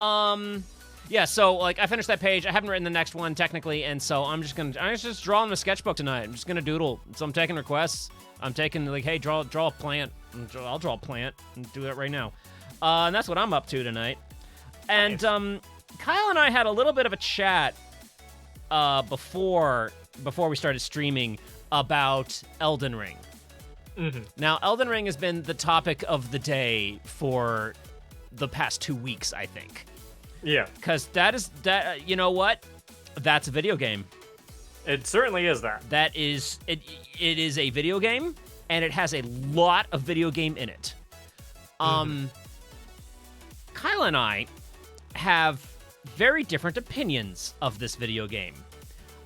Yeah, so, like, I finished that page. I haven't written the next one, technically, and so I'm just drawing the sketchbook tonight. I'm just gonna doodle. So I'm taking requests. I'm taking, like, hey, draw a plant. I'll draw a plant and do that right now. And that's what I'm up to tonight. And, Nice. Kyle and I had a little bit of a chat, before we started streaming about Elden Ring. Mm-hmm. Now, Elden Ring has been the topic of the day for the past 2 weeks, I think. Yeah, Because you know what? That's a video game. it certainly is that. It is a video game, and it has a lot of video game in it. Kyle and I have very different opinions of this video game.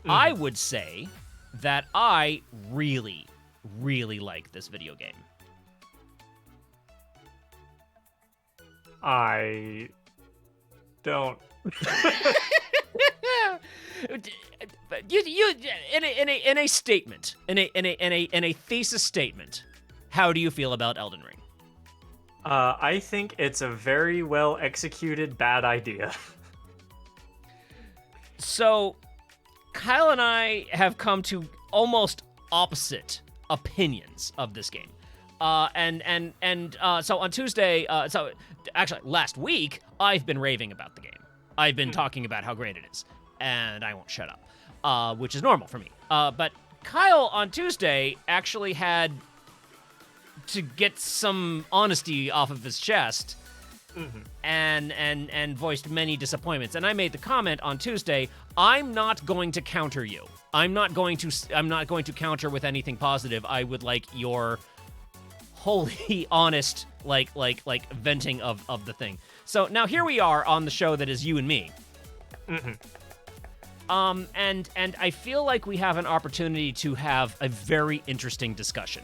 I would say that I really, really like this video game. I don't. You in a statement, in a thesis statement, how do you feel about Elden Ring? I think it's a very well executed bad idea. So, Kyle and I have come to almost opposite opinions of this game. So on Tuesday, so actually last week, I've been raving about the game. I've been talking about how great it is, and I won't shut up, which is normal for me. But Kyle on Tuesday actually had to get some honesty off of his chest, and voiced many disappointments. And I made the comment on Tuesday, I'm not going to counter you. I'm not going to counter with anything positive. I would like your wholly honest, like venting of the thing. So now here we are on the show that is you and me. And I feel like we have an opportunity to have a very interesting discussion.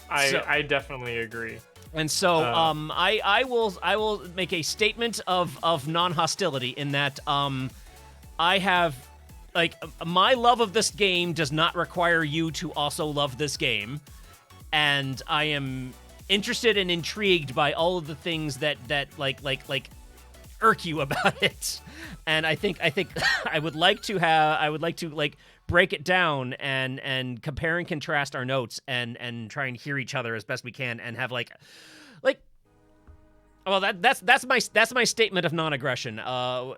I definitely agree. And so I will make a statement of non-hostility in that I have, like, my love of this game does not require you to also love this game, and I am interested and intrigued by all of the things that like irk you about it. And I think I would like to like break it down and compare and contrast our notes and try and hear each other as best we can and have like well that's my statement of non-aggression. So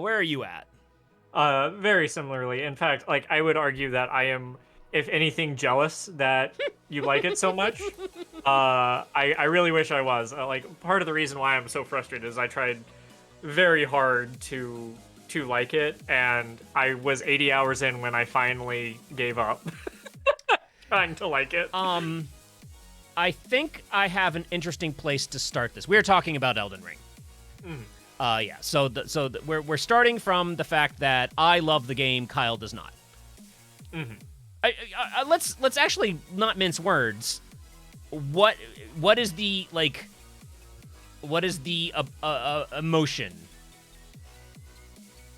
where are you at? Very similarly. In fact, like, I would argue that I am, if anything, jealous that you like it so much. I really wish I was. Like, part of the reason why I'm so frustrated is I tried very hard to like it, and I was 80 hours in when I finally gave up trying to like it. I think I have an interesting place to start this. We're talking about Elden Ring. Yeah. So we're starting from the fact that I love the game, Kyle does not. Let's actually not mince words. What is the emotion?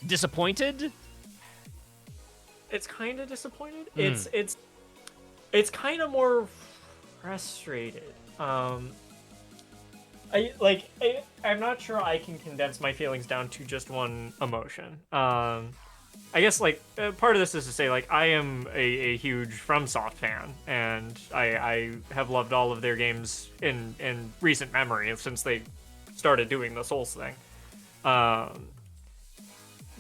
Disappointed? It's kind of disappointed. It's kind of more frustrated. I'm not sure I can condense my feelings down to just one emotion. I guess, like, part of this is to say, like, I am a huge FromSoft fan, and I have loved all of their games in recent memory since they started doing the Souls thing.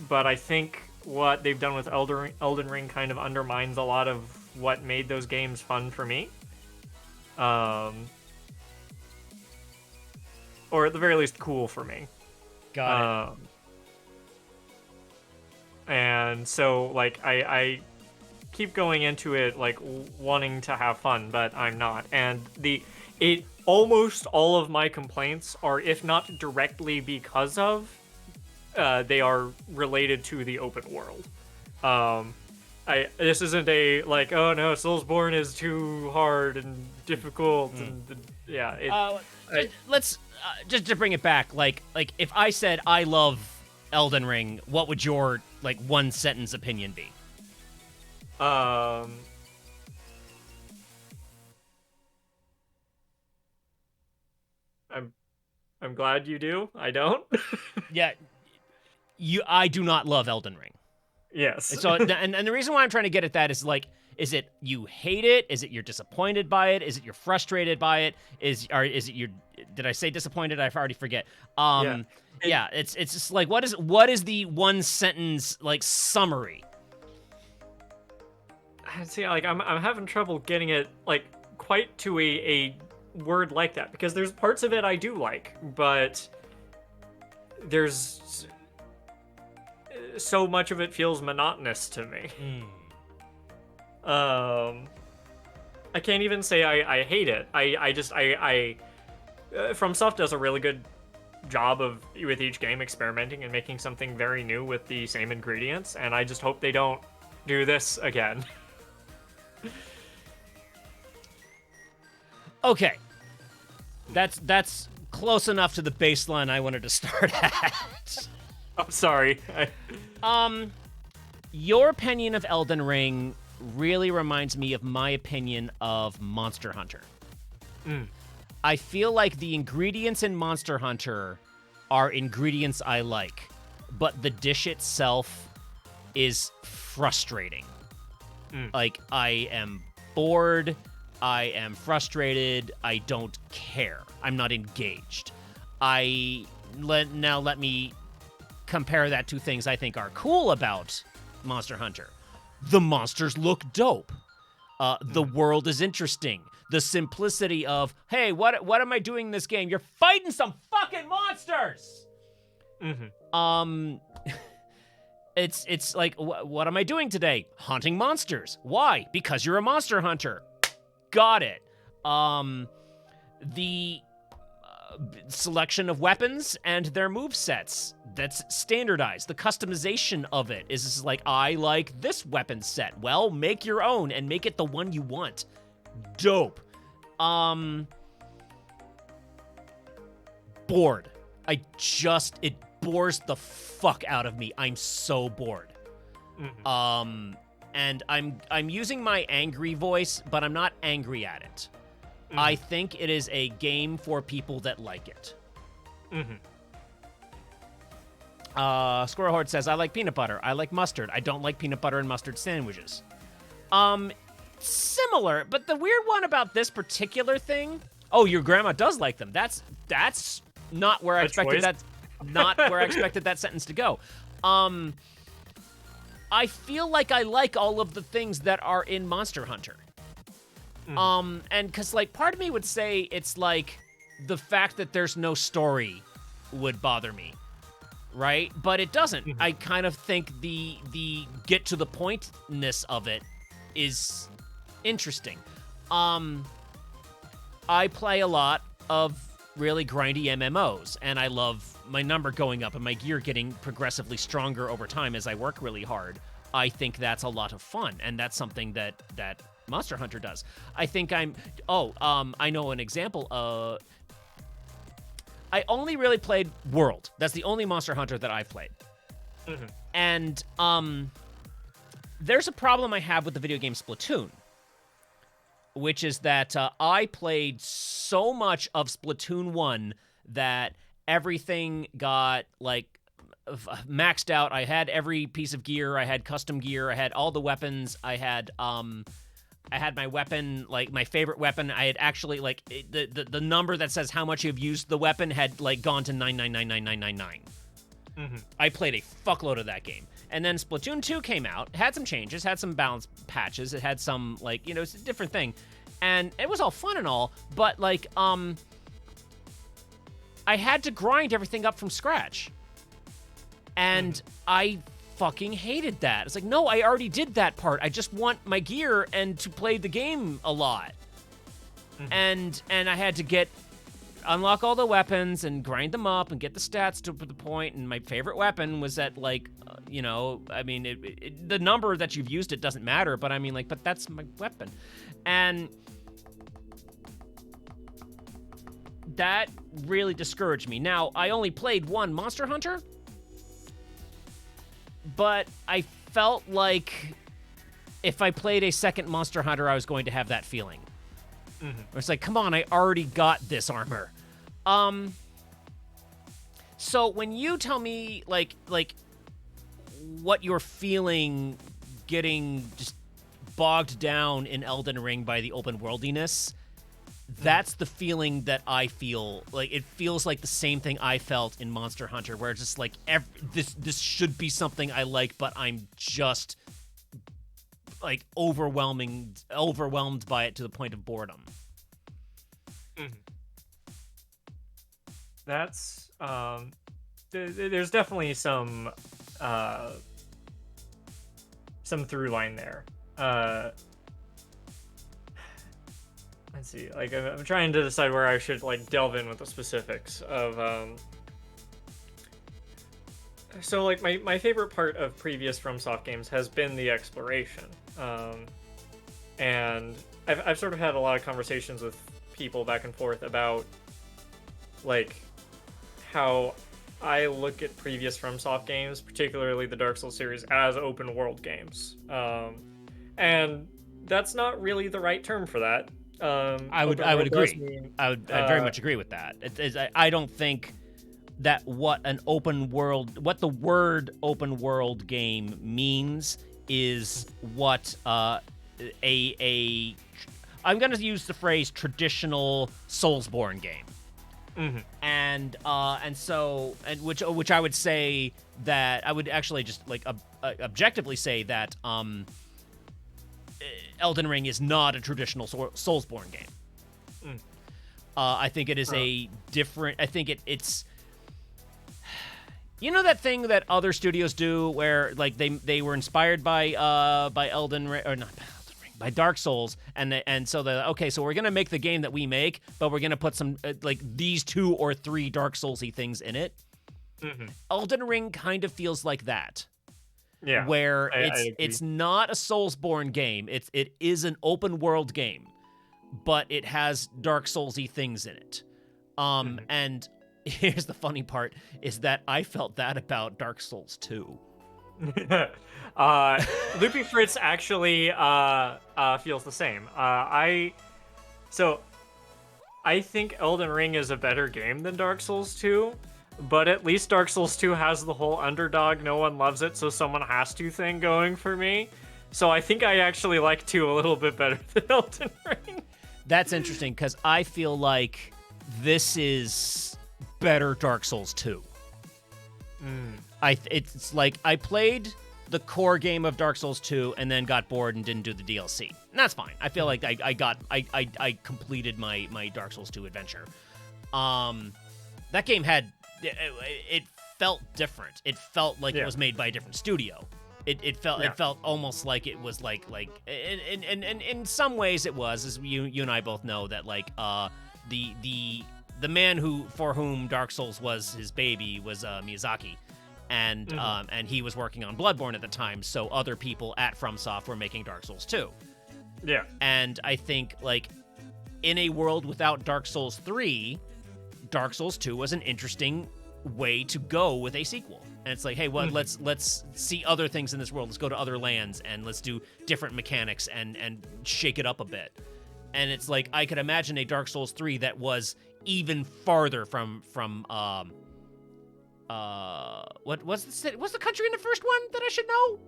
But I think what they've done with Elden Ring kind of undermines a lot of what made those games fun for me. Or at the very least, cool for me. Got it. And so, like, I keep going into it, like, wanting to have fun, but I'm not. And almost all of my complaints are, if not directly because of, they are related to the open world. This isn't a, like, oh no, Soulsborne is too hard and difficult, and yeah. Let's just to bring it back. Like if I said I love Elden Ring, what would your like one sentence opinion be? I'm I'm glad you do. I don't. Yeah, I do not love Elden Ring. Yes. So, and the reason why I'm trying to get at that is like, is it you hate it? Is it you're disappointed by it? Is it you're frustrated by it? Is it you're? Did I say disappointed? I already forget. Yeah. Yeah. It's just like what is the one sentence like summary? See, like I'm having trouble getting it like quite to a word like that, because there's parts of it I do like, but there's so much of it feels monotonous to me. I can't even say I hate it. FromSoft does a really good job of with each game experimenting and making something very new with the same ingredients, and I just hope they don't do this again. Okay, that's close enough to the baseline I wanted to start at. I'm sorry. Your opinion of Elden Ring really reminds me of my opinion of Monster Hunter. I feel like the ingredients in Monster Hunter are ingredients I like, but the dish itself is frustrating. Like, I am bored, I am frustrated, I don't care. I'm not engaged. Let me compare that to things I think are cool about Monster Hunter. The monsters look dope. The world is interesting. The simplicity of, hey, what am I doing in this game? You're fighting some fucking monsters. It's like, what am I doing today? Hunting monsters. Why? Because you're a monster hunter. Got it. The selection of weapons and their move sets, that's standardized. The customization of it is like, I like this weapon set. Well, make your own and make it the one you want. Dope. Bored. It bores the fuck out of me. I'm so bored. And I'm using my angry voice, but I'm not angry at it. I think it is a game for people that like it. Squirrel Horde says, I like peanut butter. I like mustard. I don't like peanut butter and mustard sandwiches. Similar, but the weird one about this particular thing, oh, your grandma does like them. That's not where I expected that. Not where I expected that sentence to go. I feel like I like all of the things that are in Monster Hunter. And because, like, part of me would say it's like the fact that there's no story would bother me, right? But it doesn't. I kind of think the get to the pointness of it is interesting. I play a lot of really grindy MMOs, and I love my number going up and my gear getting progressively stronger over time as I work really hard. I think that's a lot of fun, and that's something that Monster Hunter does. I think I know an example. I only really played World. That's the only Monster Hunter that I've played. And there's a problem I have with the video game Splatoon, which is that I played so much of Splatoon 1 that everything got, like, maxed out. I had every piece of gear. I had custom gear. I had all the weapons. I had my weapon, like, my favorite weapon. I had actually, like, the number that says how much you've used the weapon had, like, gone to 9999999. I played a fuckload of that game. And then Splatoon 2 came out, had some changes, had some balance patches, it had some, like, it's a different thing. And it was all fun and all, but, like, I had to grind everything up from scratch. And I fucking hated that. It's like, no, I already did that part. I just want my gear and to play the game a lot. And I had to unlock all the weapons and grind them up and get the stats to the point. And my favorite weapon was at, like, I mean, the number that you've used, it doesn't matter. But I mean, like, but that's my weapon. And that really discouraged me. Now, I only played one Monster Hunter, but I felt like if I played a second Monster Hunter, I was going to have that feeling. It's like, come on, I already got this armor. So when you tell me like what you're feeling, getting just bogged down in Elden Ring by the open worldiness, that's the feeling that I feel. Like, it feels like the same thing I felt in Monster Hunter, where it's just like this should be something I like, but I'm just like overwhelmed by it to the point of boredom. That's there's definitely some through line there. Let's see. Like, I'm trying to decide where I should like delve in with the specifics of. So like my favorite part of previous FromSoft games has been the exploration, and I've sort of had a lot of conversations with people back and forth about like how I look at previous FromSoft games, particularly the Dark Souls series, as open world games, and that's not really the right term for that. I would agree. I'd very much agree with that. I don't think that what the word open world game means is what I'm going to use the phrase traditional Soulsborne game. And which I would say that I would actually just like objectively say that Elden Ring is not a traditional Soulsborne game. I think it is a different. I think it's. You know that thing that other studios do where like they were inspired by Elden Ring, or not Elden Ring, by Dark Souls, and so we're gonna make the game that we make, but we're gonna put some like these 2 or 3 Dark Soulsy things in it. Elden Ring kind of feels like that. Yeah, where it's not a Soulsborne game. It is an open world game, but it has Dark Soulsy things in it. And here's the funny part is that I felt that about Dark Souls 2. Loopy Fritz actually feels the same. I think Elden Ring is a better game than Dark Souls 2, but at least Dark Souls 2 has the whole underdog, no one loves it, so someone has to thing going for me. So I think I actually like 2 a little bit better than Elden Ring. That's interesting, because I feel like this is better Dark Souls 2. It's like I played the core game of Dark Souls 2 and then got bored and didn't do the DLC. And that's fine. I feel like I completed my Dark Souls 2 adventure. That game had it felt different. It felt like it was made by a different studio. It felt almost like it was like in some ways it was, as you and I both know, that like the man for whom Dark Souls was his baby was Miyazaki, and he was working on Bloodborne at the time, so other people at FromSoft were making Dark Souls 2. Yeah. And I think like in a world without Dark Souls 3, Dark Souls 2 was an interesting way to go with a sequel. And it's like, hey, well, let's see other things in this world. Let's go to other lands and let's do different mechanics and shake it up a bit. And it's like I could imagine a Dark Souls 3 that was even farther from what was the city? What's the country in the first one that I should know?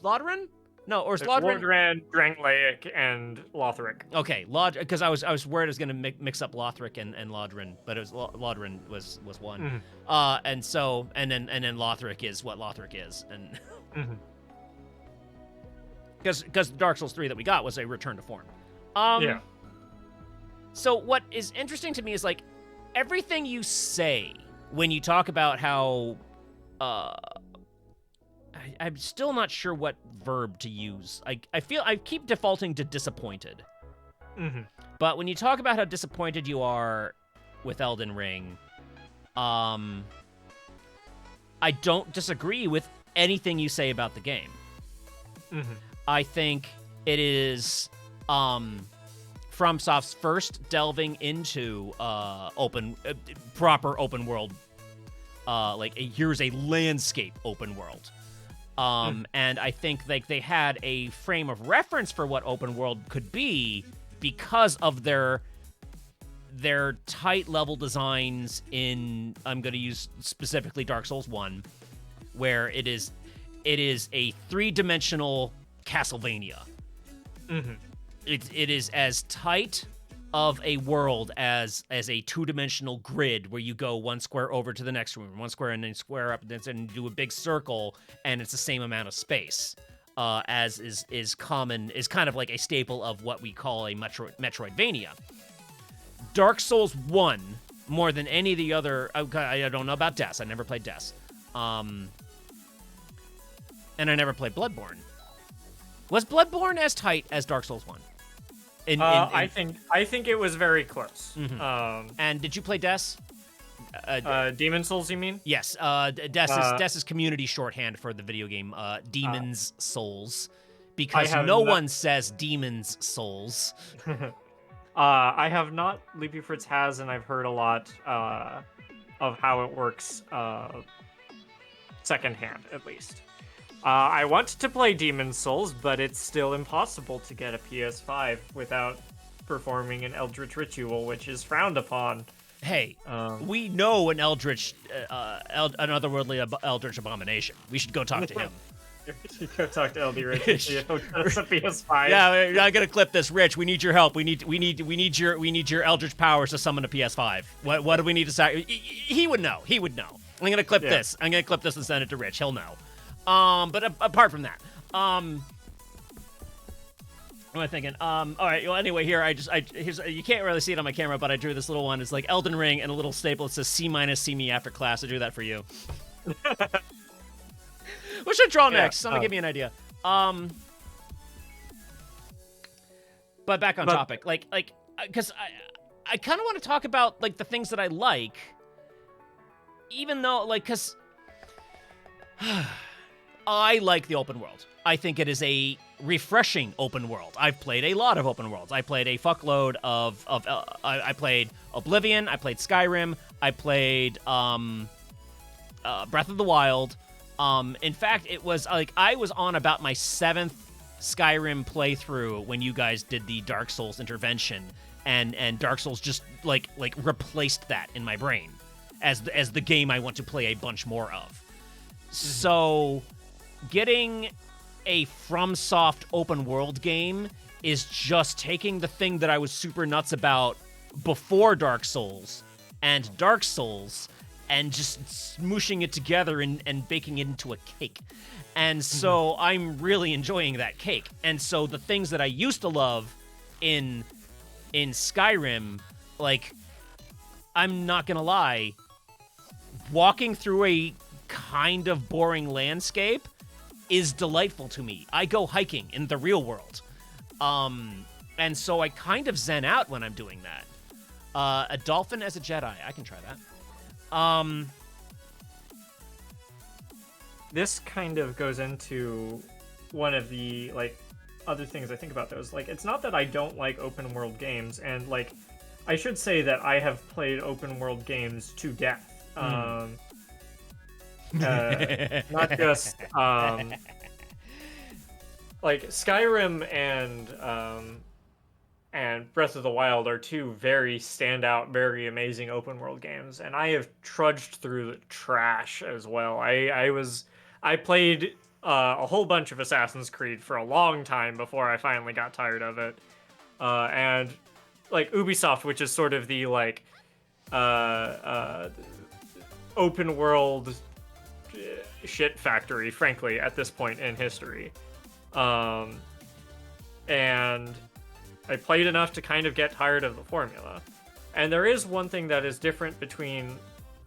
Lodren? No, or is Lodren? Lodren, Drangleic, and Lothric. Okay, because I was worried I was going to mix up Lothric and Lodren, but it was Lodren was one. And then Lothric is what Lothric is, and because Dark Souls 3 that we got was a return to form. Yeah. So what is interesting to me is like everything you say when you talk about how I'm still not sure what verb to use. I feel I keep defaulting to disappointed. But when you talk about how disappointed you are with Elden Ring, I don't disagree with anything you say about the game. I think it is FromSoft's first delving into proper open world, here's a landscape open world. And I think like they had a frame of reference for what open world could be because of their they're tight level designs in, I'm going to use specifically Dark Souls 1, where it is a three-dimensional Castlevania. Mm-hmm. It is as tight of a world as a two-dimensional grid where you go one square over to the next room, one square and then square up and do a big circle, and it's the same amount of space. As is common, is kind of like a staple of what we call a Metroidvania. Dark Souls 1, more than any of the other, I don't know about Des. I never played Des. And I never played Bloodborne. Was Bloodborne as tight as Dark Souls 1? I think it was very close. Mm-hmm. And did you play Des? Demon Souls, you mean? Yes. Des is community shorthand for the video game Demon's Souls, because no one says Demon's Souls. I have not. Leapy Fritz has, and I've heard a lot of how it works secondhand, at least. I want to play Demon's Souls, but it's still impossible to get a PS5 without performing an Eldritch Ritual, which is frowned upon. Hey, we know an Eldritch, an otherworldly Eldritch abomination. We should go talk to him. Go talk to LD Rich. He'll get us a PS5. Yeah, I'm gonna clip this, Rich. We need your help. We need your Eldritch powers to summon a PS5. What do we need to say? He would know. He would know. I'm gonna clip this. I'm gonna clip this and send it to Rich. He'll know. But apart from that, what am I thinking? All right. Well, anyway, here's you can't really see it on my camera, but I drew this little one. It's like Elden Ring and a little staple. It says C-, see me after class. I drew that for you. What should I draw next? Something give me an idea. But back on topic, because I kind of want to talk about like the things that I like, even though because I like the open world. I think it is a refreshing open world. I've played a lot of open worlds. I played a fuckload of I played Oblivion. I played Skyrim. I played Breath of the Wild. In fact, it was like I was on about my 7th Skyrim playthrough when you guys did the Dark Souls intervention, and Dark Souls just like replaced that in my brain as the game I want to play a bunch more of. So, getting a FromSoft open world game is just taking the thing that I was super nuts about before Dark Souls and Dark Souls and just smooshing it together and baking it into a cake. And so I'm really enjoying that cake. And so the things that I used to love in Skyrim, like, I'm not gonna lie, walking through a kind of boring landscape is delightful to me. I go hiking in the real world. And so I kind of zen out when I'm doing that. A dolphin as a Jedi, I can try that. This kind of goes into one of the other things I think about those. Like, it's not that I don't like open world games, and I should say that I have played open world games to death. Not just Skyrim and Breath of the Wild are two very standout, very amazing open world games, and I have trudged through the trash as well. I played a whole bunch of Assassin's Creed for a long time before I finally got tired of it, and Ubisoft, which is sort of the open world shit factory, frankly, at this point in history. And I played enough to kind of get tired of the formula. And there is one thing that is different between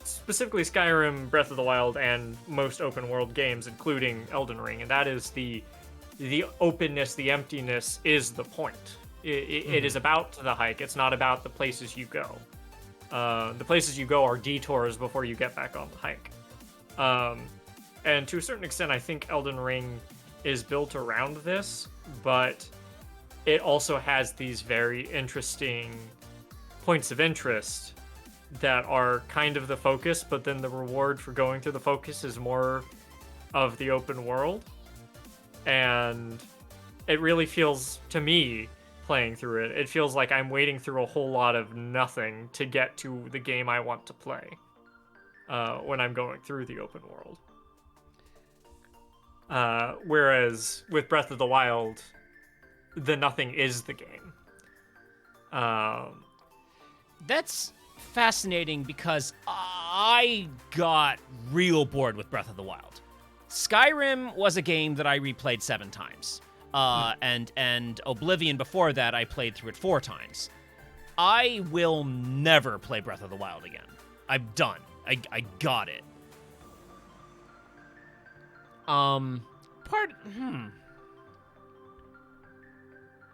specifically Skyrim, Breath of the Wild, and most open world games, including Elden Ring, and that is the openness, the emptiness is the point. It is about the hike. It's not about the places you go. The places you go are detours before you get back on the hike. And to a certain extent, I think Elden Ring is built around this, but it also has these very interesting points of interest that are kind of the focus, but then the reward for going through the focus is more of the open world. And it really feels, to me, playing through it. It feels like I'm wading through a whole lot of nothing to get to the game I want to play when I'm going through the open world. Whereas with Breath of the Wild, the nothing is the game. That's fascinating because I got real bored with Breath of the Wild. Skyrim was a game that I replayed 7 times. And Oblivion before that, I played through it 4 times. I will never play Breath of the Wild again. I'm done. I got it.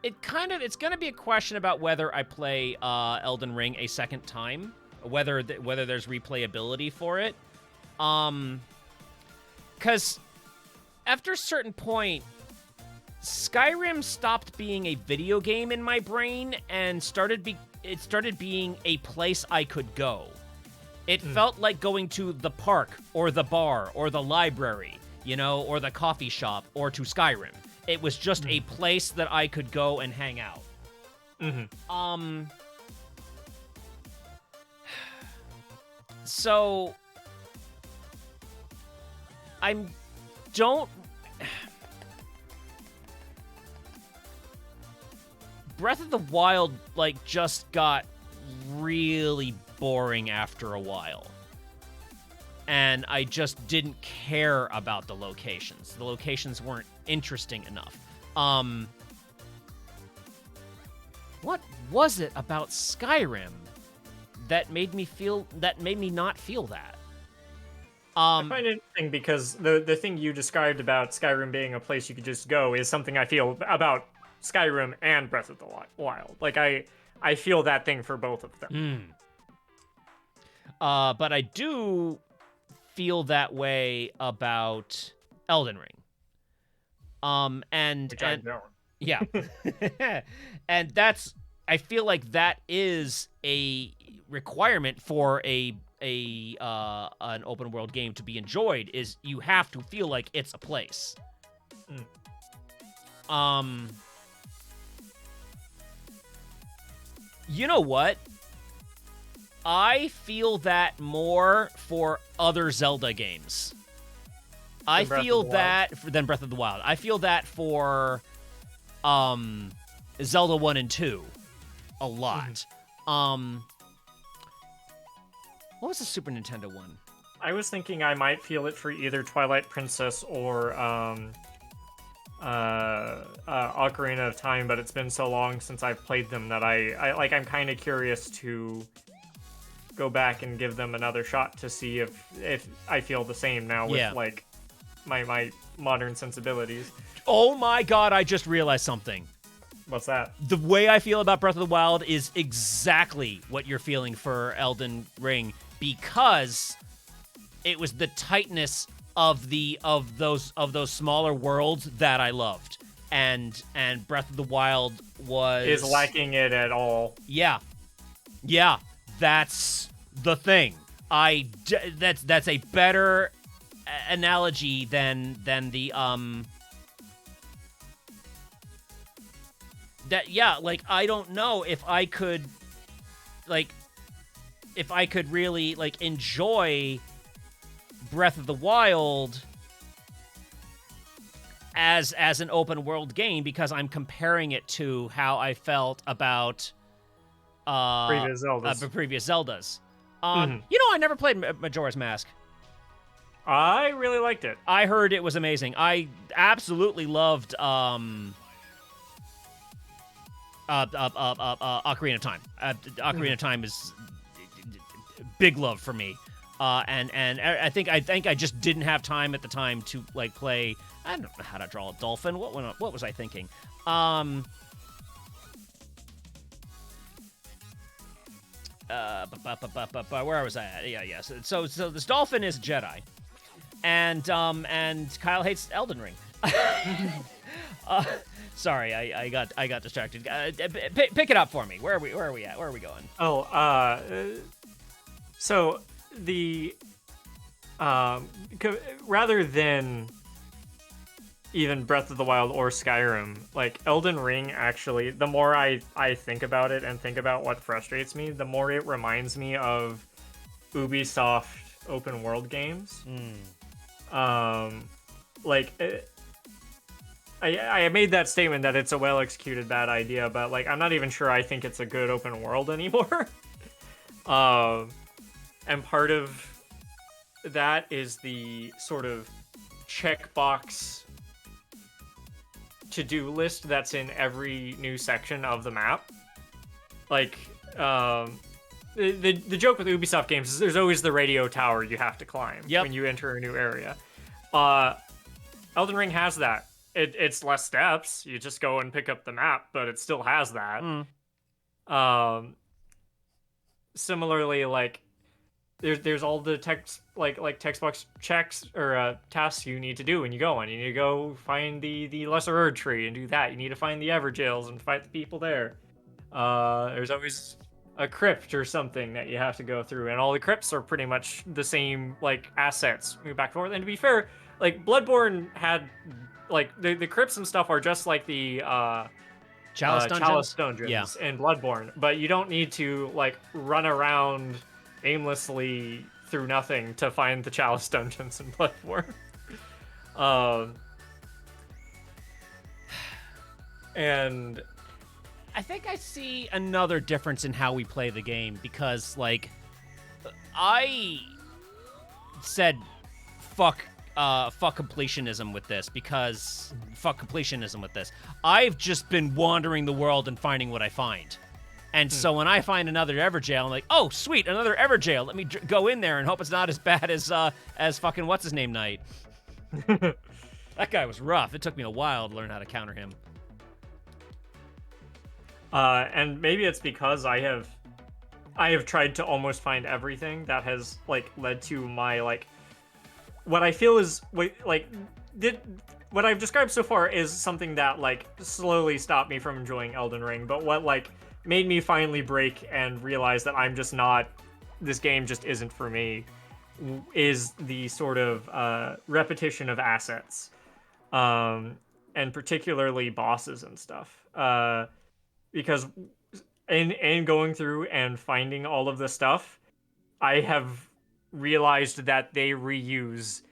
It's gonna be a question about whether I play Elden Ring a second time, whether there's replayability for it. Because after a certain point, Skyrim stopped being a video game in my brain and started being a place I could go. It felt like going to the park or the bar or the library, or the coffee shop or to Skyrim. It was just a place that I could go and hang out. So Breath of the Wild, just got really boring after a while. And I just didn't care about the locations. The locations weren't interesting enough. What was it about Skyrim that made me not feel that? I find it interesting because the thing you described about Skyrim being a place you could just go is something I feel about Skyrim and Breath of the Wild. I feel that thing for both of them. But I do feel that way about Elden Ring. Which I don't. Yeah. And I feel like that is a requirement for an open world game to be enjoyed, is you have to feel like it's a place. You know what? I feel that more for other Zelda games. I feel that than Breath of the Wild. I feel that for Zelda 1 and 2 a lot. What was the Super Nintendo one? I was thinking I might feel it for either Twilight Princess or Ocarina of Time, but it's been so long since I've played them that I'm kind of curious to go back and give them another shot to see if I feel the same now with my modern sensibilities. Oh my god, I just realized something. What's that? The way I feel about Breath of the Wild is exactly what you're feeling for Elden Ring, because it was the tightness of those smaller worlds that I loved, and Breath of the Wild is lacking it at all. Yeah, that's the thing. That's a better analogy than the I don't know if I could really enjoy Breath of the Wild as an open world game, because I'm comparing it to how I felt about previous Zeldas. I never played Majora's Mask. I really liked it. I heard it was amazing. I absolutely loved Ocarina of Time. Ocarina of Time is big love for me. And I think I just didn't have time at the time to play. I don't know how to draw a dolphin. What was I thinking? Where was I at? Yeah. So this dolphin is Jedi, and Kyle hates Elden Ring. Sorry, I got distracted. Pick it up for me. Where are we at? Where are we going? So the rather than even Breath of the Wild or Skyrim. Like Elden Ring, actually, the more I think about it and think about what frustrates me, the more it reminds me of Ubisoft open world games. Like I made that statement that it's a well executed bad idea, but like I'm not even sure I think it's a good open world anymore. And part of that is the sort of checkbox to-do list that's in every new section of the map. Like, the joke with Ubisoft games is there's always the radio tower you have to climb when you enter a new area. Elden Ring has that. It's less steps. You just go and pick up the map, but it still has that. Similarly, like there's all the text text box checks or tasks you need to do when you go on. You need to go find the Lesser Erd tree and do that. You need to find the Everjails and fight the people there. There's always a crypt or something that you have to go through, and all the crypts are pretty much the same like assets move back and forth. And to be fair, like Bloodborne had like the crypts and stuff are just like the Chalice dungeons in Bloodborne, but you don't need to like run around aimlessly through nothing to find the Chalice dungeons in Bloodborne. And I think I see another difference in how we play the game, because like I said fuck completionism with this, because fuck completionism with this. I've just been wandering the world and finding what I find. And so when I find another Everjail, I'm like, oh, sweet, another Everjail. Let me go in there and hope it's not as bad as fucking what's-his-name Knight. That guy was rough. It took me a while to learn how to counter him. And maybe it's because I have tried to almost find everything that has like led to my like what I feel is like what I've described so far is something that like slowly stopped me from enjoying Elden Ring, but what like made me finally break and realize that I'm just not, this game just isn't for me, is the sort of repetition of assets, and particularly bosses and stuff. Because in going through and finding all of the stuff, I have realized that they reuse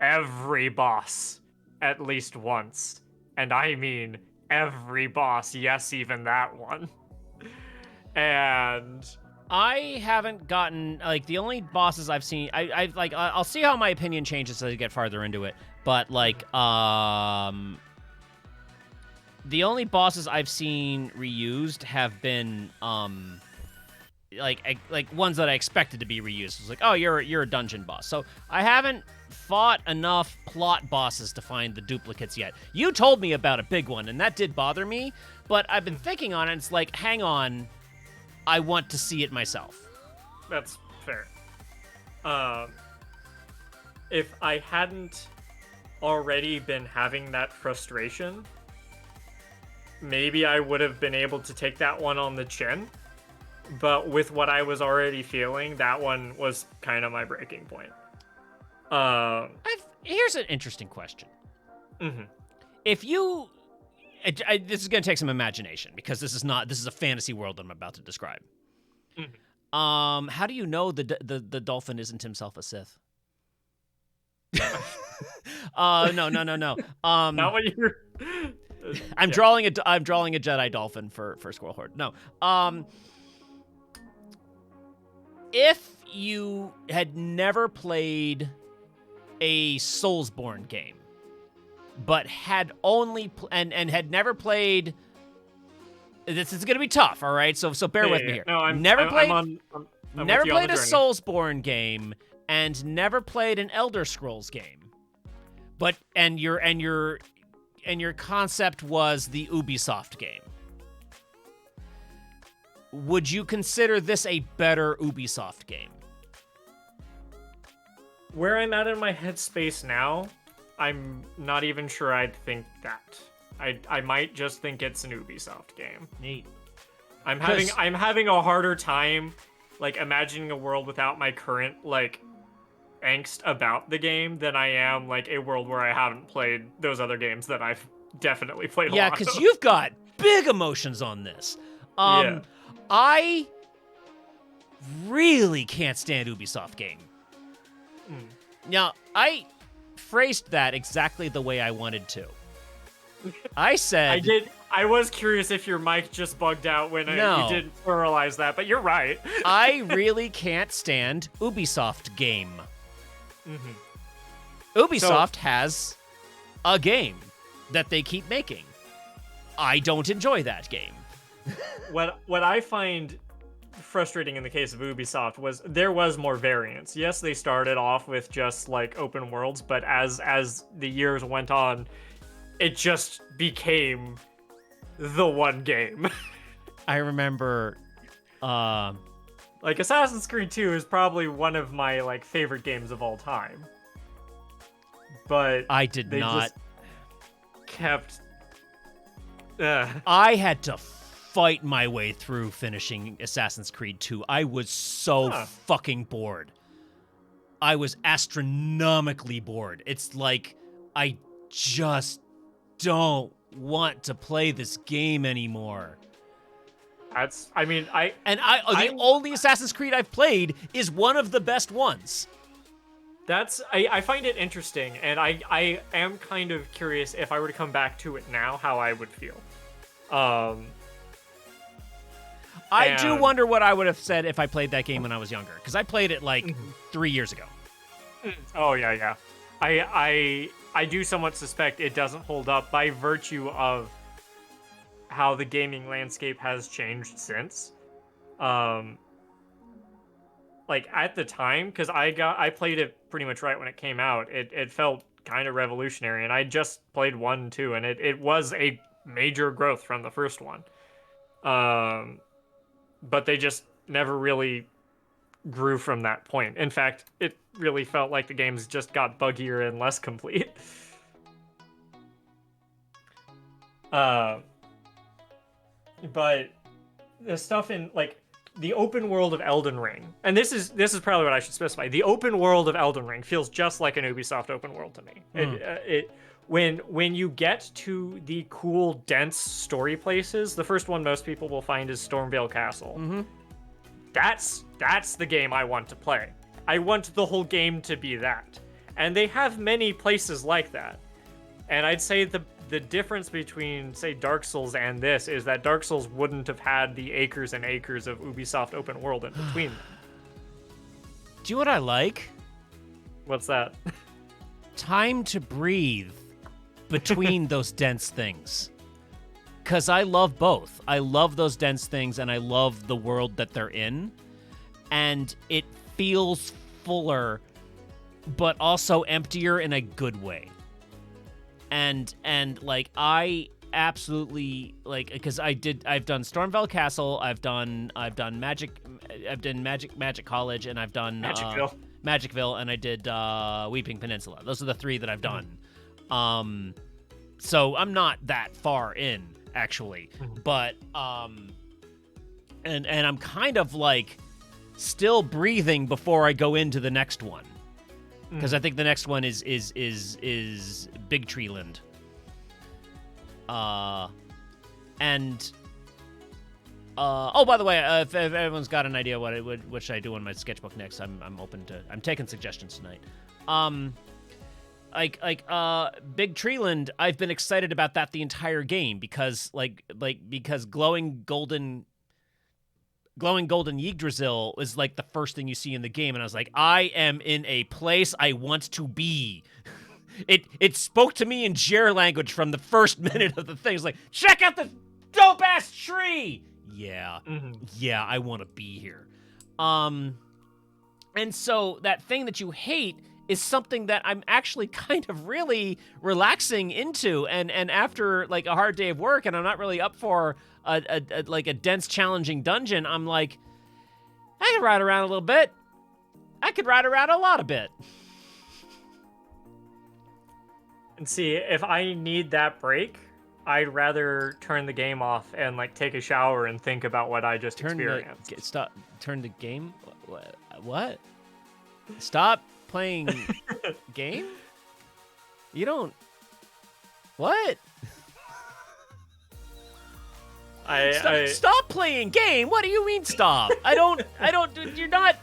every boss at least once. And I mean every boss, yes, even that one. And I haven't gotten, like, the only bosses I've seen, I've like, I'll see how my opinion changes as I get farther into it, but, like, the only bosses I've seen reused have been, like ones that I expected to be reused. It's like, oh, you're a dungeon boss. So I haven't fought enough plot bosses to find the duplicates yet. You told me about a big one, and that did bother me, but I've been thinking on it, and it's like, hang on, I want to see it myself. That's fair. If I hadn't already been having that frustration, maybe I would have been able to take that one on the chin. But with what I was already feeling, that one was kind of my breaking point. Here's an interesting question. Mm-hmm. If you... this is going to take some imagination, because this is a fantasy world that I'm about to describe. Mm-hmm. How do you know the dolphin isn't himself a Sith? No. Not what you're... I'm drawing a Jedi dolphin for Squirrel Horde. No. If you had never played a Soulsborne game, but had only and had never played, this is gonna be tough. All right, so bear with me here. No, I'm never played a journey. Soulsborne game and never played an Elder Scrolls game, but and your concept was the Ubisoft game. Would you consider this a better Ubisoft game? Where I'm at in my headspace now, I'm not even sure I'd think that. I might just think it's an Ubisoft game. Neat. I'm having a harder time like imagining a world without my current like angst about the game than I am like a world where I haven't played those other games that I've definitely played a Yeah, lot because of. you've got big emotions on this. Yeah. I really can't stand Ubisoft game. Now, I phrased that exactly the way I wanted to. I said... I was curious if your mic just bugged out when No. you didn't pluralize that, but you're right. I really can't stand Ubisoft game. Mm-hmm. Ubisoft has a game that they keep making. I don't enjoy that game. What I find frustrating in the case of Ubisoft was there was more variance. Yes, they started off with just like open worlds, but as the years went on, it just became the one game. I remember like Assassin's Creed 2 is probably one of my like favorite games of all time. But I did they not just kept I had to fight my way through finishing Assassin's Creed 2. I was so fucking bored. I was astronomically bored. It's like I just don't want to play this game anymore. The only Assassin's Creed I've played is one of the best ones. I find it interesting, and I am kind of curious if I were to come back to it now, how I would feel. I do wonder what I would have said if I played that game when I was younger, because I played it like 3 years ago. Oh yeah. I do somewhat suspect it doesn't hold up by virtue of how the gaming landscape has changed since. Like at the time, because I played it pretty much right when it came out, it felt kind of revolutionary, and I just played 1 and 2, and it was a major growth from the first one. But they just never really grew from that point. In fact, it really felt like the games just got buggier and less complete. But the stuff in like the open world of Elden Ring, and this is probably what I should specify. The open world of Elden Ring feels just like an Ubisoft open world to me. When you get to the cool, dense story places, the first one most people will find is Stormvale Castle. Mm-hmm. That's the game I want to play. I want the whole game to be that. And they have many places like that. And I'd say the difference between, say, Dark Souls and this is that Dark Souls wouldn't have had the acres and acres of Ubisoft open world in between them. Do you know what I like? What's that? Time to breathe between those dense things. Because I love both. I love those dense things, and I love the world that they're in. And it feels fuller, but also emptier in a good way. And like I absolutely like, because I've done Stormvale Castle, I've done Magic College, and I've done Magicville, and I did Weeping Peninsula. Those are the 3 that I've done. So I'm not that far in, actually, but and I'm kind of like still breathing before I go into the next one, because I think the next one is Big Treeland. Oh, by the way, if everyone's got an idea what should I do on my sketchbook next, I'm open to. I'm taking suggestions tonight. Big Treeland, I've been excited about that the entire game because because glowing golden Yggdrasil is like the first thing you see in the game, and I was like, I am in a place I want to be. It spoke to me in Jer language from the first minute of the thing. It's like, check out this dope ass tree. Yeah, yeah, I want to be here. And so that thing that you hate is something that I'm actually kind of really relaxing into, and after like a hard day of work, and I'm not really up for a dense, challenging dungeon, I'm like, I could ride around a little bit. I could ride around a lot a bit. And see, if I need that break, I'd rather turn the game off and like take a shower and think about what I just experienced. Turn the game. What? Stop playing game? You don't. What? Stop playing game. What do you mean stop? I don't. You're not.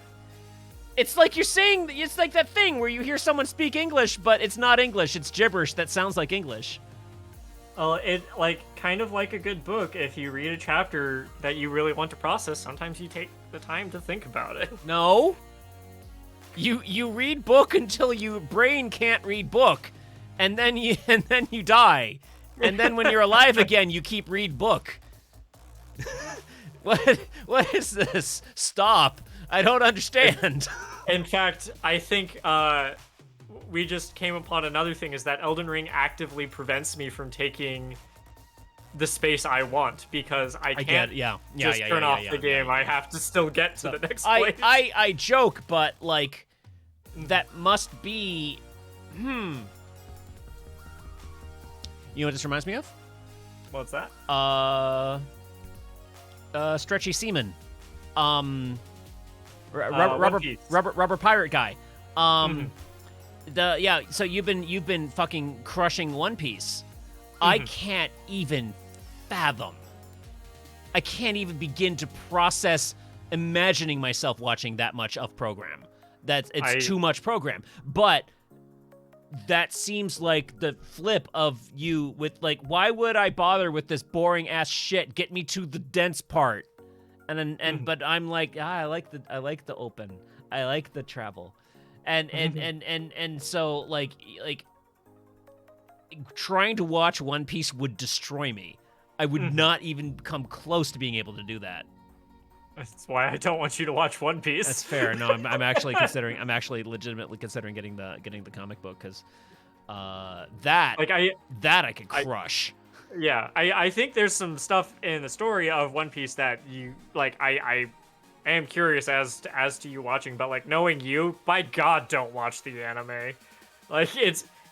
It's like you're saying. It's like that thing where you hear someone speak English, but it's not English. It's gibberish that sounds like English. It kind of like a good book. If you read a chapter that you really want to process, sometimes you take the time to think about it. No. You read book until your brain can't read book, and then you die, and then when you're alive again, you keep read book. What is this? Stop! I don't understand. In fact, I think we just came upon another thing: is that Elden Ring actively prevents me from taking the space I want, because I can't just turn off the game. I have to still get to the next place. I joke, but like that must be You know what this reminds me of? What's that? Stretchy Seaman. Rubber pirate guy. So you've been fucking crushing One Piece. I can't even fathom. I can't even begin to process imagining myself watching that much of program. It's too much program. But that seems like the flip of you with like, why would I bother with this boring ass shit? Get me to the dense part. But I'm like, I like the open. I like the travel. And so like trying to watch One Piece would destroy me. I would not even come close to being able to do that. That's why I don't want you to watch One Piece. That's fair. No, I'm actually considering. I'm actually legitimately considering getting the comic book, because that I could crush. I think there's some stuff in the story of One Piece that you like. I am curious as to you watching, but like knowing you, by God, don't watch the anime. Like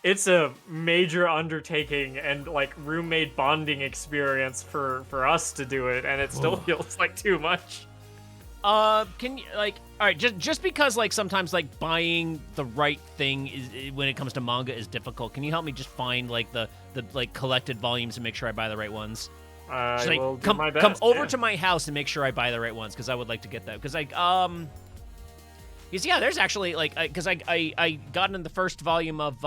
it's a major undertaking and like roommate bonding experience for us to do it, and it still feels like too much. Can you all right, just because like sometimes like buying the right thing is when it comes to manga is difficult. Can you help me just find like the like collected volumes and make sure I buy the right ones? I will do my best. Come over to my house and make sure I buy the right ones, because I would like to get that. Because there's actually like because I got into the first volume of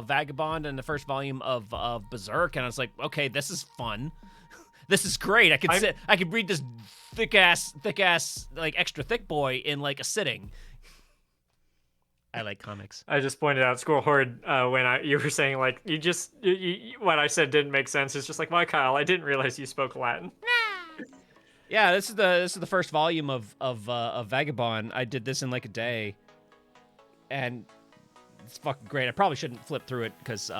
Vagabond and the first volume of Berserk, and I was like, okay, this is fun. This is great. I could read this thick ass like extra thick boy in like a sitting. I like comics. I just pointed out Squirrel Horde when you were saying like you what I said didn't make sense. It's just like, why, Kyle? I didn't realize you spoke Latin. Yeah, this is the first volume of Vagabond. I did this in like a day, and it's fucking great. I probably shouldn't flip through it because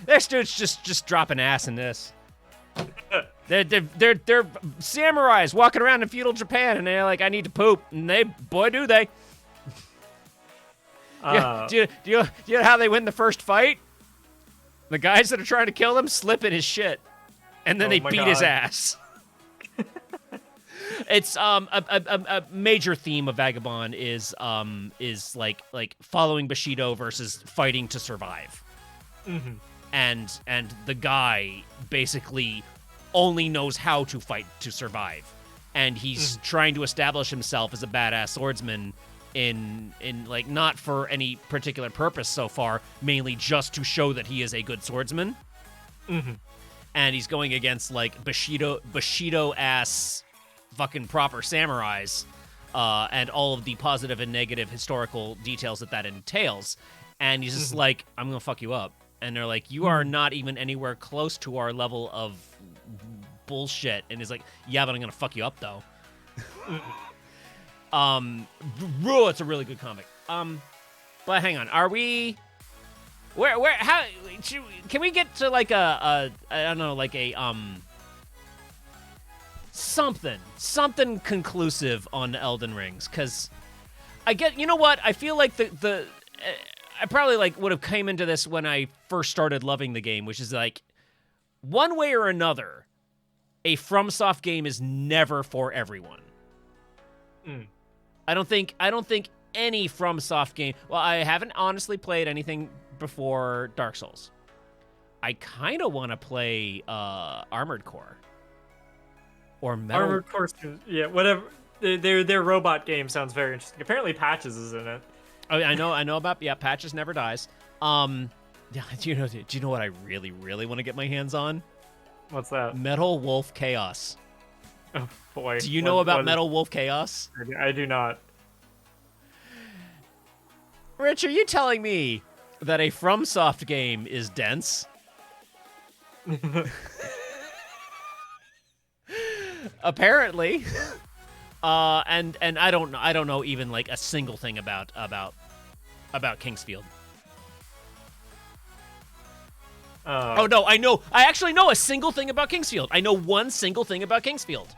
there's dudes just dropping ass in this. They're samurais walking around in feudal Japan, and they're like, I need to poop, and boy do they. Do you know how they win the first fight? The guys that are trying to kill him slip in his shit, and then they beat his ass. It's a major theme of Vagabond is like following Bushido versus fighting to survive. And the guy basically only knows how to fight to survive, and he's trying to establish himself as a badass swordsman in like not for any particular purpose so far, mainly just to show that he is a good swordsman. And he's going against like Bushido ass fucking proper samurais, and all of the positive and negative historical details that entails. And he's just like, I'm gonna fuck you up. And they're like, you are not even anywhere close to our level of bullshit. And he's like, yeah, but I'm gonna fuck you up though. It's a really good comic. But hang on, are we? How can we get to like I don't know, like a something conclusive on Elden Rings? Because you know what? I feel like I probably like would have came into this when I first started loving the game, which is like, one way or another, a FromSoft game is never for everyone. I don't think any FromSoft game. Well, I haven't honestly played anything before Dark Souls. I kind of want to play Armored Core or Metal. Armored Core, yeah, whatever. Their robot game sounds very interesting. Apparently, Patches is in it. Oh, I know about Patches Never Dies. Yeah, do you know what I really want to get my hands on? What's that? Metal Wolf Chaos. Oh boy. Do you know about Metal Wolf Chaos? I do not. Rich, are you telling me that a FromSoft game is dense? Apparently. And I don't know even like a single thing about Kingsfield. Oh no, I actually know a single thing about Kingsfield. I know one single thing about Kingsfield.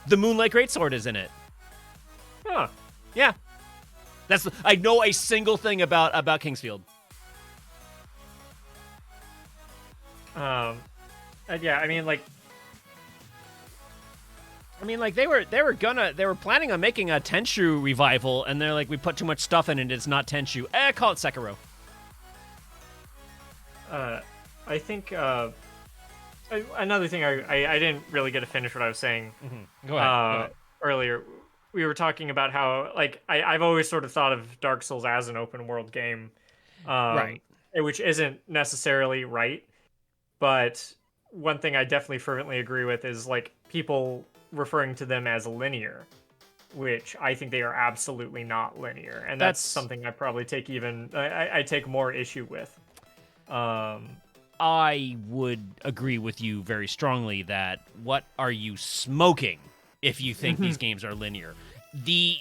The Moonlight Greatsword is in it. Huh. Yeah. I know a single thing about Kingsfield. Yeah, I mean like they were planning on making a Tenchu revival, and they're like, we put too much stuff in it, it's not Tenchu. Call it Sekiro. I think another thing I didn't really get to finish what I was saying. Mm-hmm. Go ahead. Earlier. We were talking about how like I've always sort of thought of Dark Souls as an open world game, right? Which isn't necessarily right, but one thing I definitely fervently agree with is like people referring to them as linear, which I think they are absolutely not linear, and that's something I probably take I take more issue with. I would agree with you very strongly that what are you smoking if you think these games are linear?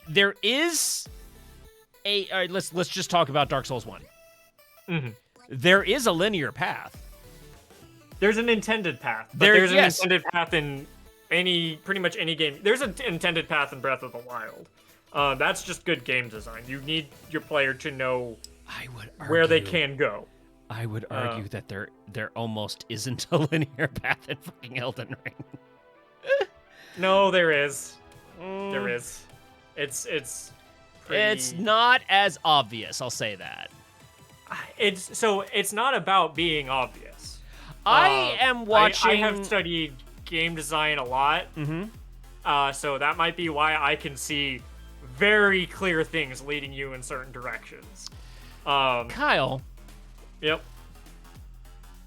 There is let's just talk about Dark Souls 1. Mm-hmm. There is a linear path. There's an intended path. But there's an intended path in pretty much any game. There's an intended path in Breath of the Wild. That's just good game design. You need your player to know where they can go. I would argue that there almost isn't a linear path in fucking Elden Ring. No, there is. There is. It's pretty... It's not as obvious, I'll say that. It's not about being obvious. I am watching... I have studied game design a lot. Mm-hmm. So that might be why I can see very clear things leading you in certain directions. Kyle. Yep.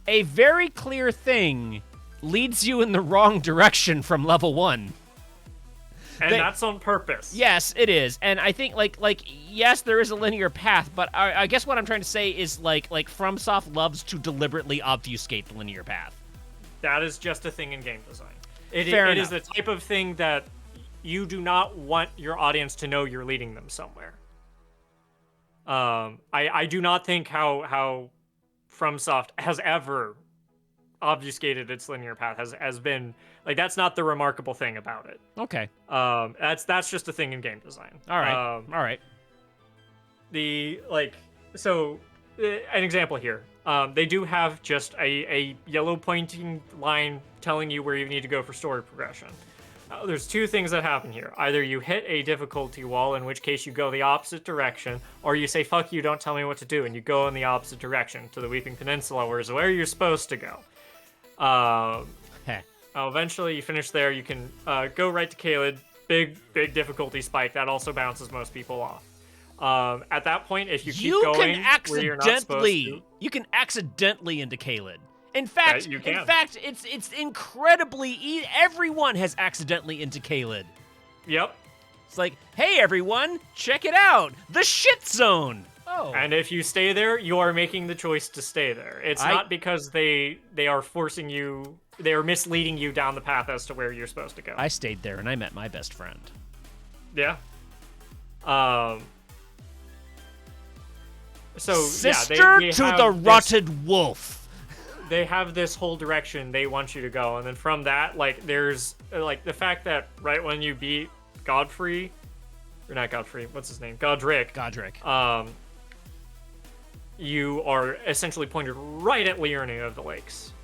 A very clear thing leads you in the wrong direction from level 1. And that's on purpose. Yes, it is. And I think like yes, there is a linear path, but I guess what I'm trying to say is like FromSoft loves to deliberately obfuscate the linear path. That is just a thing in game design. It is the type of thing that you do not want your audience to know you're leading them somewhere. I do not think how FromSoft has ever obfuscated its linear path, has been like, that's not the remarkable thing about it. Okay. That's just a thing in game design. All right. An example here. They do have just a yellow pointing line telling you where you need to go for story progression. There's two things that happen here. Either you hit a difficulty wall, in which case you go the opposite direction, or you say, fuck you, don't tell me what to do, and you go in the opposite direction to the Weeping Peninsula, where you're supposed to go. Eventually you finish there, you can go right to Caelid. Big difficulty spike. That also bounces most people off. At that point, if you keep going where you're not supposed to... You can accidentally into Caelid. In fact, it's incredibly everyone has accidentally into Caelid. Yep. It's like, hey everyone, check it out, the shit zone. Oh. And if you stay there, you are making the choice to stay there. It's not because they are forcing you, they are misleading you down the path as to where you're supposed to go. I stayed there and I met my best friend. Yeah. Sister to the rotted wolf. They have this whole direction they want you to go, and then from that, like, there's like the fact that right when you beat Godfrey, or not Godfrey, what's his name? Godric. You are essentially pointed right at Liurnia of the Lakes.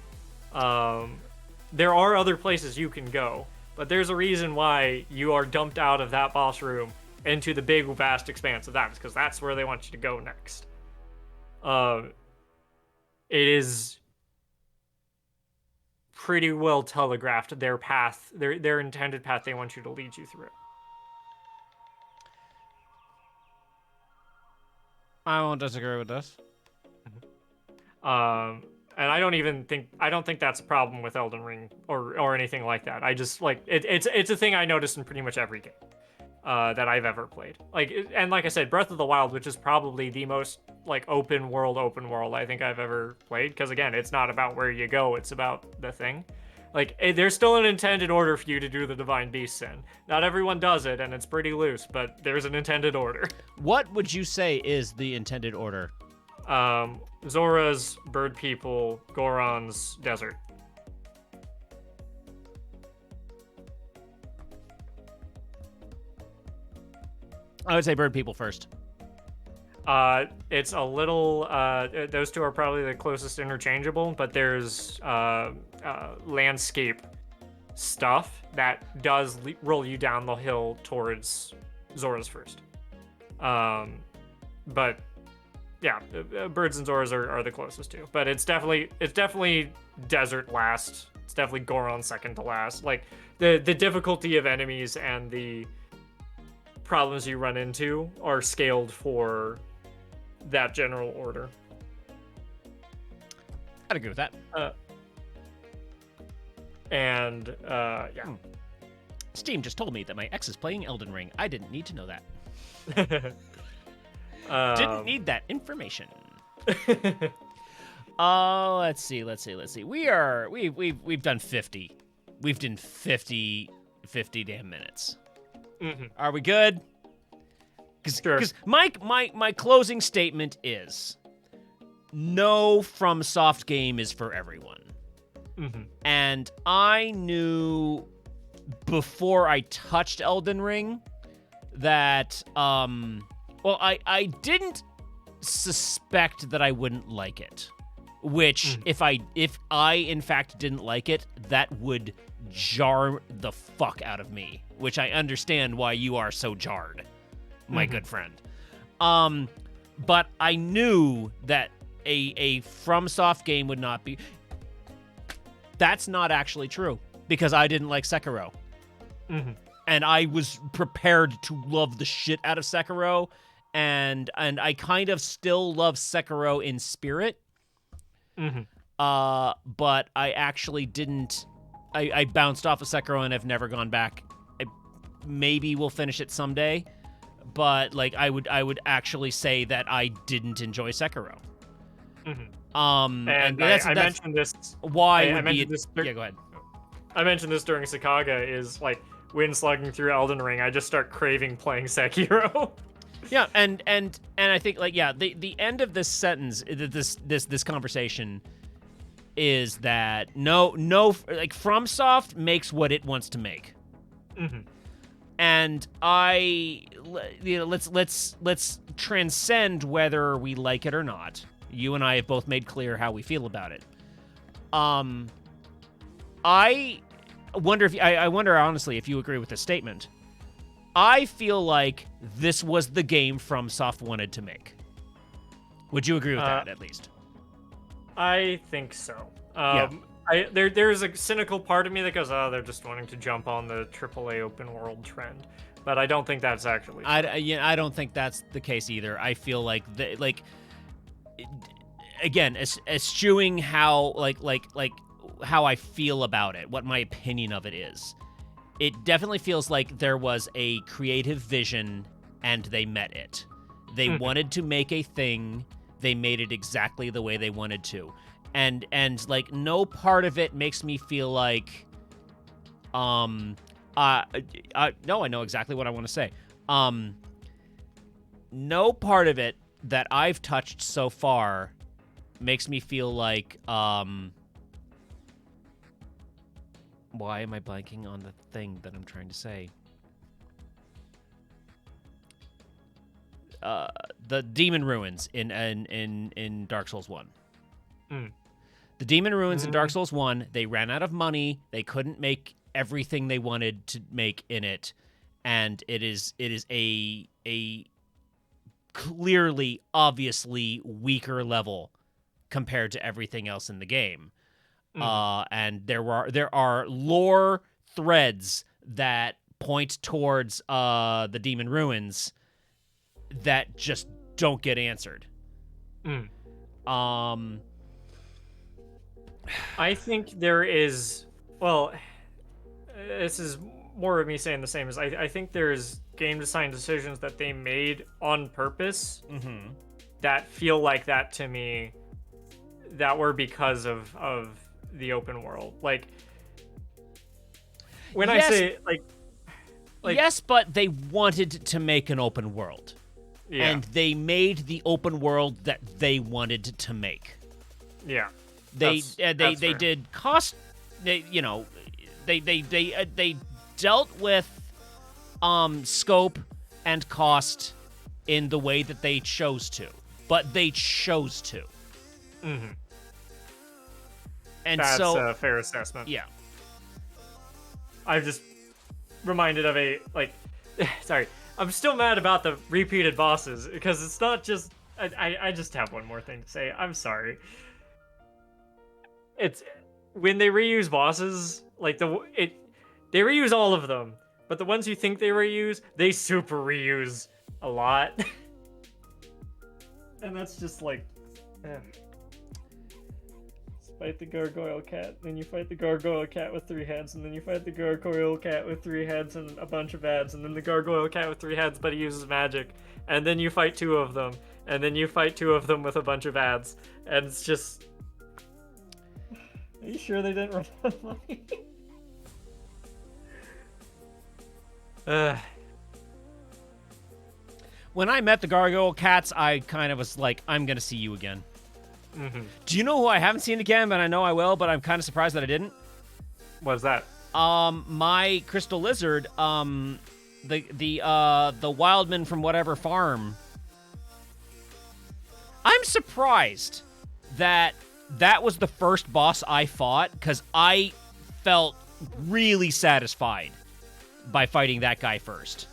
There are other places you can go, but there's a reason why you are dumped out of that boss room into the big vast expanse of that, because that's where they want you to go next. It is pretty well telegraphed their path, their intended path they want you to lead you through. I won't disagree with this. And I don't think that's a problem with Elden Ring or anything like that. I just like it's a thing I noticed in pretty much every game that I've ever played. And like I said, Breath of the Wild, which is probably the most like open world I think I've ever played, because again, it's not about where you go, it's about the thing. There's still an intended order for you to do the Divine Beast Sin. Not everyone does it, and it's pretty loose, but there's an intended order. What would you say is the intended order? Zora's, Bird People, Goron's, Desert. I would say Bird People first. It's a little, those two are probably the closest interchangeable, but there's landscape stuff that does roll you down the hill towards Zora's first. But yeah, Birds and Zoras are the closest two, but it's definitely Desert last. It's definitely Goron second to last. Like the difficulty of enemies and the problems you run into are scaled for that general order. I'd agree with that. Yeah. Steam just told me that my ex is playing Elden Ring. I didn't need to know that. Didn't need that information. Let's see. We've done 50. We've done 50 damn minutes. Mm-hmm. Are we good? Because my closing statement is no FromSoft game is for everyone. Mm-hmm. And I knew before I touched Elden Ring that I didn't suspect that I wouldn't like it. Which if I in fact didn't like it, that would jar the fuck out of me. Which I understand why you are so jarred, my good friend. But I knew that a FromSoft game would not be. That's not actually true, because I didn't like Sekiro. Mm-hmm. And I was prepared to love the shit out of Sekiro, and I kind of still love Sekiro in spirit. Mm-hmm. But I actually didn't. I bounced off of Sekiro and I've never gone back. Maybe we'll finish it someday, but like I would actually say that I didn't enjoy Sekiro. Mm-hmm. And that's mentioned this. Why I would be? mentioned this Yeah, go ahead. I mentioned this during Sakaga. Is like when slugging through Elden Ring, I just start craving playing Sekiro. Yeah, and I think the end of this sentence, this conversation, is that no like FromSoft makes what it wants to make. Mm-hmm. And let's transcend whether we like it or not. You and I have both made clear how we feel about it. I wonder honestly if you agree with this statement. I feel like this was the game FromSoft wanted to make. Would you agree with that at least? I think so. Yeah. There's a cynical part of me that goes, oh, they're just wanting to jump on the AAA open world trend, but I don't think that's actually true. I don't think that's the case either. I feel like again, eschewing how how I feel about it, what my opinion of it is. It definitely feels like there was a creative vision and they met it. They wanted to make a thing, they made it exactly the way they wanted to. And like no part of it makes me feel like no, I know exactly what I want to say. No part of it that I've touched so far makes me feel like why am I blanking on the thing that I'm trying to say? The demon ruins in Dark Souls 1. The demon ruins in Dark Souls 1, they ran out of money, they couldn't make everything they wanted to make in it, and it is a clearly, obviously weaker level compared to everything else in the game. And there are lore threads that point towards the Demon Ruins that just don't get answered. I think there is, well, this is more of me saying the same as I think there's game design decisions that they made on purpose that feel like that to me, that were because of the open world. Like, when I say like yes, but they wanted to make an open world. Yeah. And they made the open world that they wanted to make. Yeah. They That's fair. did cost. They dealt with scope and cost in the way that they chose to, but they chose to. And That's so a fair assessment. yeah. I'm just reminded of sorry, I'm still mad about the repeated bosses, because it's not just, I just have one more thing to say. I'm sorry. It's when they reuse bosses, like they reuse all of them, but the ones you think they reuse, they super reuse a lot. And that's just like, fight the gargoyle cat, then you fight the gargoyle cat with 3 heads, and then you fight the gargoyle cat with 3 heads and a bunch of ads, and then the gargoyle cat with 3 heads, but he uses magic, and then you fight 2 of them, and then you fight 2 of them with a bunch of ads, and it's just... Are you sure they didn't run out of money? When I met the gargoyle cats, I kind of was like, I'm gonna see you again. Do you know who I haven't seen again, but I know I will, but I'm kind of surprised that I didn't? What's that? My crystal lizard, the wildman from whatever farm. I'm surprised that was the first boss I fought, because I felt really satisfied by fighting that guy first.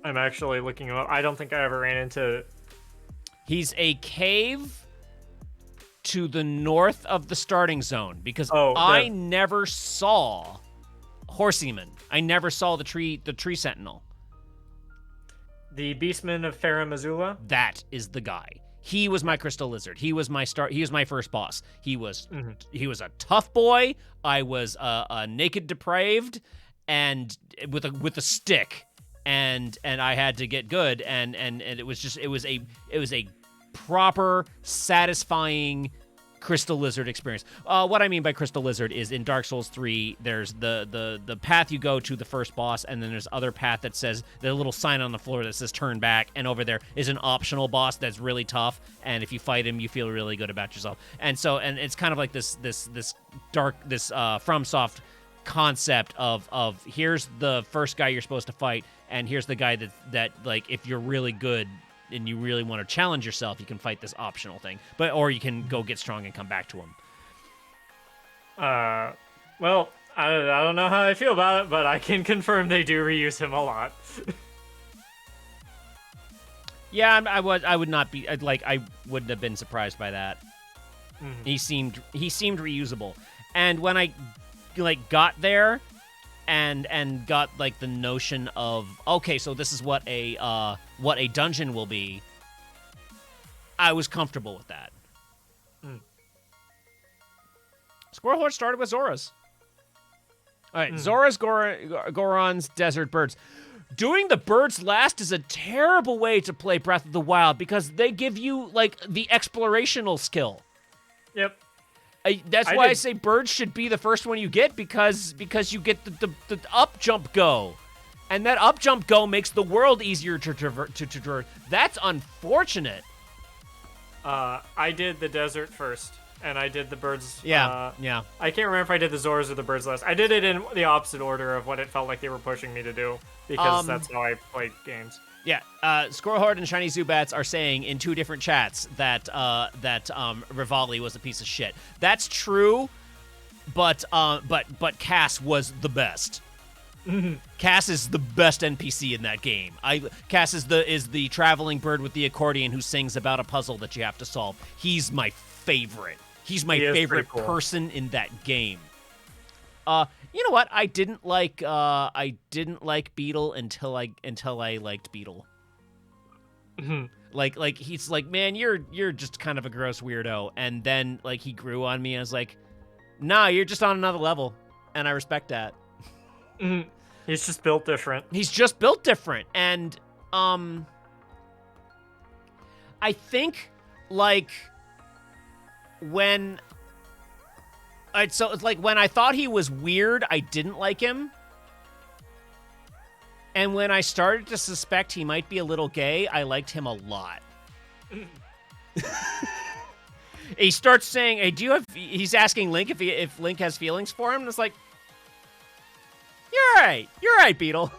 I'm actually looking him up. I don't think I ever ran into... He's a cave to the north of the starting zone, because I never saw Horseman. I never saw the tree sentinel. The Beastman of Farum Azula? That is the guy. He was my crystal lizard. He was my first boss. He was a tough boy. I was a naked depraved and with a stick. And I had to get good, and it was a proper, satisfying crystal lizard experience. What I mean by crystal lizard is in Dark Souls 3, there's the path you go to the first boss, and then there's other path that says there's a little sign on the floor that says turn back, and over there is an optional boss that's really tough, and if you fight him, you feel really good about yourself. And it's kind of like this FromSoft concept of here's the first guy you're supposed to fight, and here's the guy that like, if you're really good and you really want to challenge yourself, you can fight this optional thing, or you can go get strong and come back to him. Well, I don't know how I feel about it, but I can confirm they do reuse him a lot. Yeah, I would not be like, I wouldn't have been surprised by that. He seemed reusable, and when I got there and got like the notion of, okay, so this is what a dungeon will be, I was comfortable with that. Squirrel Horde started with Zoras. All right, Zoras, Gorons, Desert Birds. Doing the birds last is a terrible way to play Breath of the Wild, because they give you like the explorational skill. Yep. That's why I say birds should be the first one you get, because you get the up jump go, and that up jump go makes the world easier to traverse. That's unfortunate. I did the desert first, and I did the birds. Yeah. I can't remember if I did the Zoras or the birds last. I did it in the opposite order of what it felt like they were pushing me to do, because that's how I play games. Yeah, Squirrel Horde and Shiny Zubats are saying in 2 different chats that Rivali was a piece of shit. That's true, but Cass was the best. Cass is the best NPC in that game. Cass is the traveling bird with the accordion who sings about a puzzle that you have to solve. He's my favorite. He's my favorite person in that game. You know what? I didn't like Beetle until I liked Beetle. Like he's like, man, you're just kind of a gross weirdo, and then like he grew on me, and I was like, nah, you're just on another level, and I respect that. He's just built different. He's just built different, and I think like when so it's like when I thought he was weird, I didn't like him. And when I started to suspect he might be a little gay, I liked him a lot. He starts saying, "Hey, do you have?" He's asking Link if Link has feelings for him, and it's like, "You're right, Beetle."